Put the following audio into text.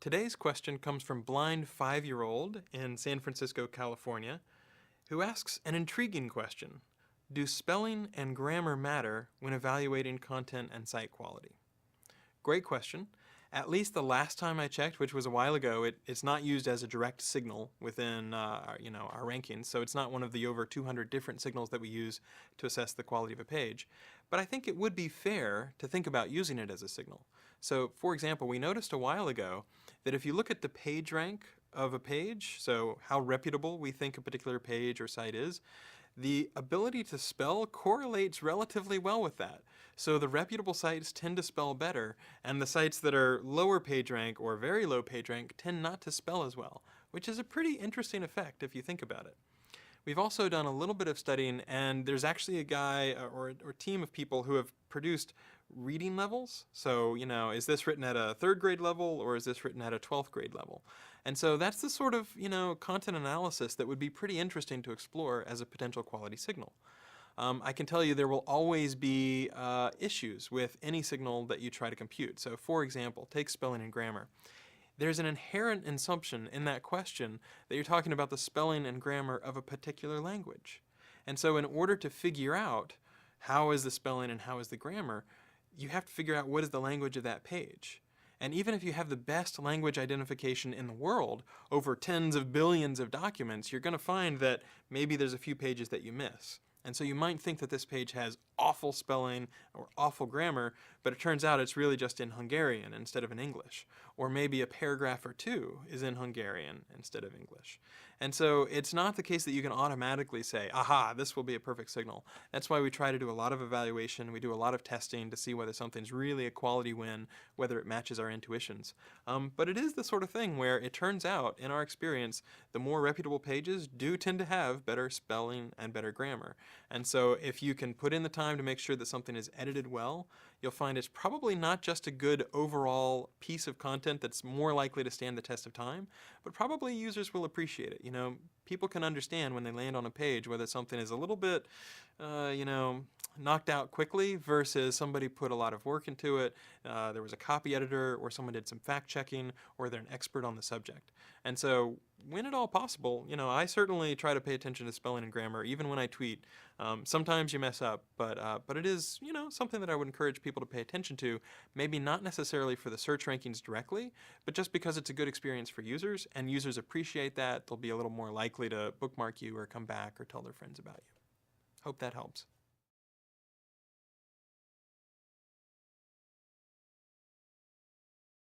Today's question comes from blind 5-year-old in San Francisco, California, who asks an intriguing question. Do spelling and grammar matter when evaluating content and site quality? Great question. At least the last time I checked, which was a while ago, it's not used as a direct signal within our rankings, so it's not one of the over 200 different signals that we use to assess the quality of a page. But I think it would be fair to think about using it as a signal. So, for example, we noticed a while ago that if you look at the page rank of a page, so how reputable we think a particular page or site is, the ability to spell correlates relatively well with that. So the reputable sites tend to spell better, and the sites that are lower page rank or very low page rank tend not to spell as well, which is a pretty interesting effect if you think about it. We've also done a little bit of studying, and there's actually a guy or team of people who have produced reading levels. So, is this written at a 3rd grade level or is this written at a 12th grade level? And so that's the sort of, content analysis that would be pretty interesting to explore as a potential quality signal. I can tell you there will always be issues with any signal that you try to compute. So, for example, take spelling and grammar. There's an inherent assumption in that question that you're talking about the spelling and grammar of a particular language. And so in order to figure out how is the spelling and how is the grammar, you have to figure out what is the language of that page. And even if you have the best language identification in the world, over tens of billions of documents, you're going to find that maybe there's a few pages that you miss. And so you might think that this page has awful spelling or awful grammar, but it turns out it's really just in Hungarian instead of in English. Or maybe a paragraph or two is in Hungarian instead of English. And so it's not the case that you can automatically say, aha, this will be a perfect signal. That's why we try to do a lot of evaluation. We do a lot of testing to see whether something's really a quality win, whether it matches our intuitions. But it is the sort of thing where it turns out, in our experience, the more reputable pages do tend to have better spelling and better grammar. And so if you can put in the time to make sure that something is edited well, you'll find it's probably not just a good overall piece of content that's more likely to stand the test of time, but probably users will appreciate it. People can understand when they land on a page whether something is a little bit, knocked out quickly versus somebody put a lot of work into it. There was a copy editor, or someone did some fact checking, or they're an expert on the subject. And so, when at all possible, I certainly try to pay attention to spelling and grammar, even when I tweet. Sometimes you mess up, but it is, something that I would encourage people to pay attention to. Maybe not necessarily for the search rankings directly, but just because it's a good experience for users, and users appreciate that, they'll be a little more likely to bookmark you or come back or tell their friends about you. Hope that helps.